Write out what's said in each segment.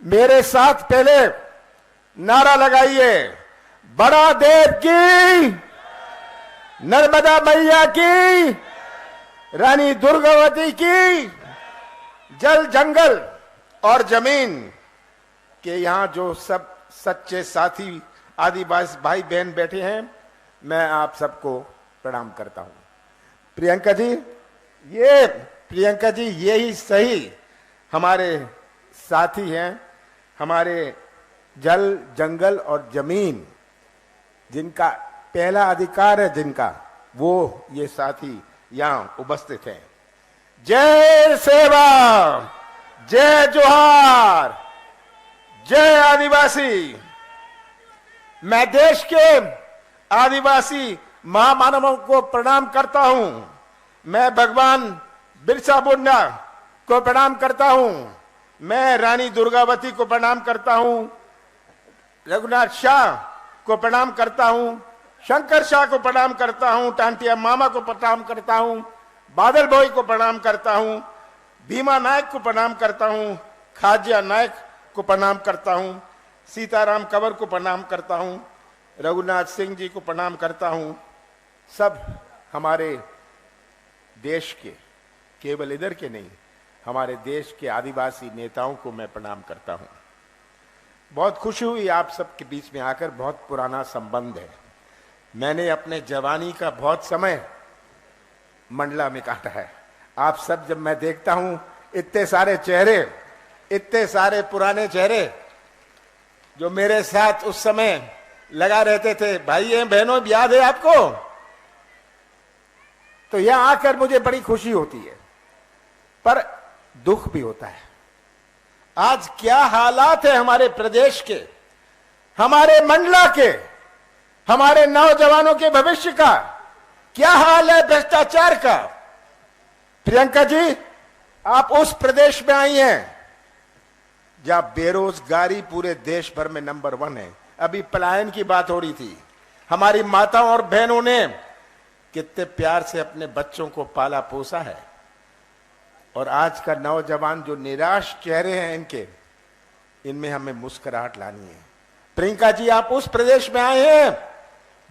मेरे साथ पहले नारा लगाइए, बड़ा देव की, नर्मदा मैया की, रानी दुर्गावती की। जल जंगल और जमीन के यहां जो सब सच्चे साथी आदिवासी भाई बहन बैठे हैं, मैं आप सबको प्रणाम करता हूं। प्रियंका जी यही सही हमारे साथी हैं, हमारे जल जंगल और जमीन जिनका पहला अधिकार है, जिनका वो ये साथी यहां उपस्थित हैं। जय सेवा, जय जोहार, जय आदिवासी। मैं देश के आदिवासी महामानवों को प्रणाम करता हूं। मैं भगवान बिरसा मुंडा को प्रणाम करता हूं। मैं रानी दुर्गावती को प्रणाम करता हूं, रघुनाथ शाह को प्रणाम करता हूं, शंकर शाह को प्रणाम करता हूं, टांटिया मामा को प्रणाम करता हूं, बादल भाई को प्रणाम करता हूं, भीमा नायक को प्रणाम करता हूं, खाजिया नायक को प्रणाम करता हूं, सीताराम कंवर को प्रणाम करता हूं, रघुनाथ सिंह जी को प्रणाम करता हूं। सब हमारे देश के, केवल इधर के नहीं, हमारे देश के आदिवासी नेताओं को मैं प्रणाम करता हूं। बहुत खुशी हुई आप सबके बीच में आकर। बहुत पुराना संबंध है। मैंने अपने जवानी का बहुत समय मंडला में काटा है। आप सब, जब मैं देखता हूं इतने सारे चेहरे, इतने सारे पुराने चेहरे जो मेरे साथ उस समय लगा रहते थे, भाई बहनों, याद है आपको? तो यहां आकर मुझे बड़ी खुशी होती है, पर दुख भी होता है। आज क्या हालात है हमारे प्रदेश के, हमारे मंडला के, हमारे नौजवानों के भविष्य का क्या हाल है भ्रष्टाचार का। प्रियंका जी, आप उस प्रदेश में आई हैं जहां बेरोजगारी पूरे देश भर में नंबर 1 है। अभी पलायन की बात हो रही थी। हमारी माताओं और बहनों ने कितने प्यार से अपने बच्चों को पाला पोसा है, और आज का नौजवान जो निराश चेहरे हैं इनके, इनमें हमें मुस्कुराहट लानी है। प्रियंका जी, आप उस प्रदेश में आए हैं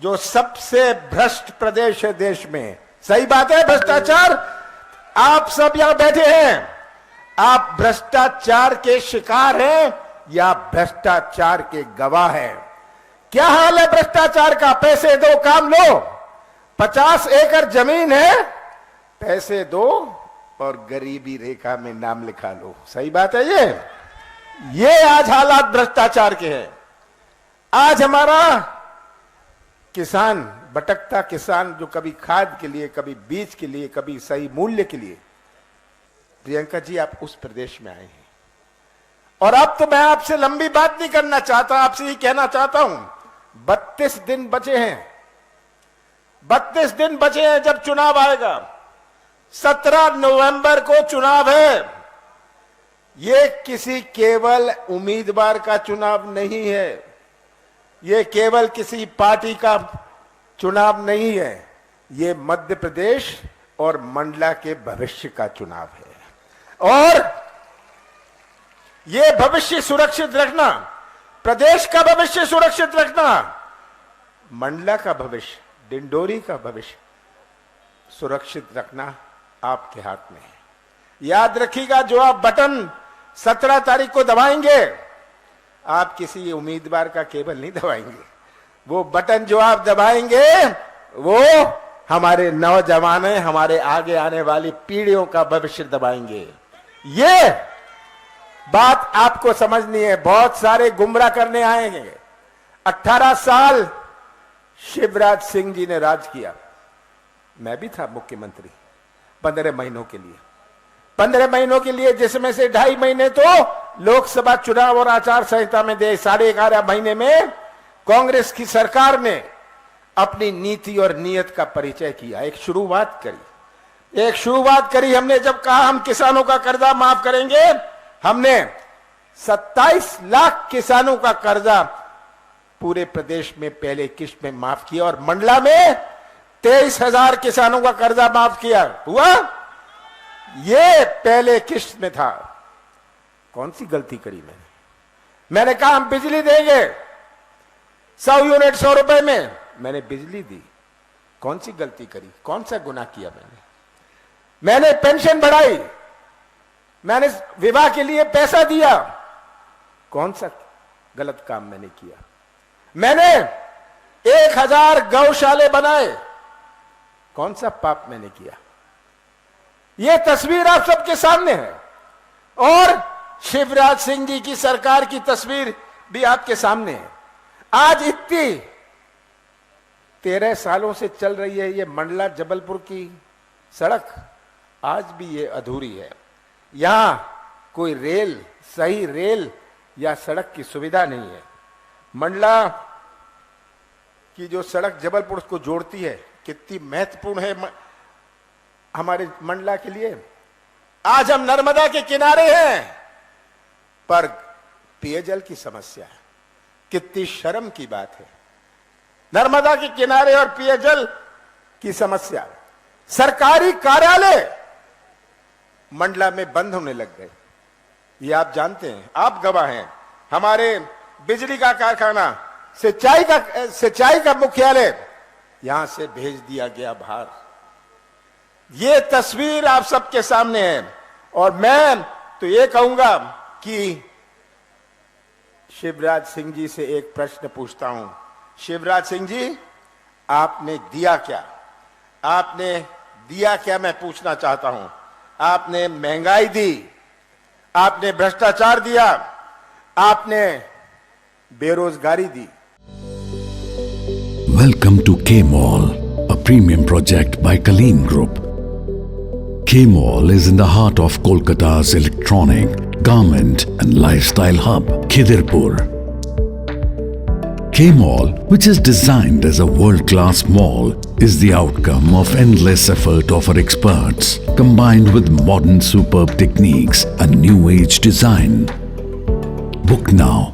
जो सबसे भ्रष्ट प्रदेश है देश में। सही बात है, भ्रष्टाचार। आप सब यहां बैठे हैं, आप भ्रष्टाचार के शिकार हैं या भ्रष्टाचार के गवाह हैं? क्या हाल है भ्रष्टाचार का? पैसे दो, काम लो। 50 एकड़ जमीन है, पैसे दो और गरीबी रेखा में नाम लिखा लो। सही बात है ये आज हालात भ्रष्टाचार के हैं। आज हमारा किसान, भटकता किसान, जो कभी खाद के लिए, कभी बीज के लिए, कभी सही मूल्य के लिए। प्रियंका जी, आप उस प्रदेश में आए हैं, और अब तो मैं आपसे लंबी बात नहीं करना चाहता, आपसे ही कहना चाहता हूं, 32 दिन बचे हैं। 32 दिन बचे हैं जब चुनाव आएगा। 17 नवंबर को चुनाव है। ये किसी केवल उम्मीदवार का चुनाव नहीं है, ये केवल किसी पार्टी का चुनाव नहीं है, ये मध्य प्रदेश और मंडला के भविष्य का चुनाव है। और ये भविष्य सुरक्षित रखना, प्रदेश का भविष्य सुरक्षित रखना, मंडला का भविष्य, डिंडोरी का भविष्य सुरक्षित रखना आपके हाथ में है। याद रखिएगा, जो आप बटन 17 तारीख को दबाएंगे, आप किसी उम्मीदवार का केवल नहीं दबाएंगे। वो बटन जो आप दबाएंगे वो हमारे नौजवान, हमारे आगे आने वाली पीढ़ियों का भविष्य दबाएंगे। ये बात आपको समझनी है। बहुत सारे गुमराह करने आएंगे। 18 साल शिवराज सिंह जी ने राज किया, मैं भी था मुख्यमंत्री 15 महीनों के लिए। 15 महीनों के लिए, जिसमें से 2.5 महीने तो लोकसभा चुनाव और आचार संहिता में दे। 11.5 महीने में कांग्रेस की सरकार ने अपनी नीति और नीयत का परिचय किया। एक शुरुआत करी हमने। जब कहा हम किसानों का कर्जा माफ करेंगे, हमने 27 लाख किसानों का कर्जा पूरे प्रदेश में पहले किश्त में माफ किया, और मंडला में 23,000 किसानों का कर्जा माफ किया हुआ। ये पहले किश्त में था। कौन सी गलती करी मैंने? मैंने कहा हम बिजली देंगे 100 यूनिट 100 रुपए में, मैंने बिजली दी। कौन सी गलती करी, कौन सा गुनाह किया मैंने पेंशन बढ़ाई, मैंने विवाह के लिए पैसा दिया, कौन सा गलत काम मैंने किया? मैंने 1000 गौशाले बनाए, कौन सा पाप मैंने किया? यह तस्वीर आप सबके सामने है और शिवराज सिंह जी की सरकार की तस्वीर भी आपके सामने है। आज इतनी 13 सालों से चल रही है ये मंडला जबलपुर की सड़क, आज भी ये अधूरी है। यहां कोई रेल, सही रेल या सड़क की सुविधा नहीं है। मंडला की जो सड़क जबलपुर को जोड़ती है कितनी महत्वपूर्ण है हमारे मंडला के लिए। आज हम नर्मदा के किनारे हैं पर पेयजल की समस्या है। कितनी शर्म की बात है, नर्मदा के किनारे और पेयजल की समस्या। सरकारी कार्यालय मंडला में बंद होने लग गए, ये आप जानते हैं, आप गवाह हैं। हमारे बिजली का कारखाना, सिंचाई का मुख्यालय यहां से भेज दिया गया बाहर। ये तस्वीर आप सबके सामने है और मैं तो ये कहूंगा कि शिवराज सिंह जी से एक प्रश्न पूछता हूं। शिवराज सिंह जी, आपने दिया क्या? आपने दिया क्या, मैं पूछना चाहता हूं। आपने महंगाई दी, आपने भ्रष्टाचार दिया, आपने बेरोजगारी दी। Welcome to K-Mall, a premium project by Kaleen Group. K-Mall is in the heart of Kolkata's electronic, garment and lifestyle hub, Khidirpur. K-Mall, which is designed as a world-class mall, is the outcome of endless effort of our experts, combined with modern superb techniques and new age design. Book now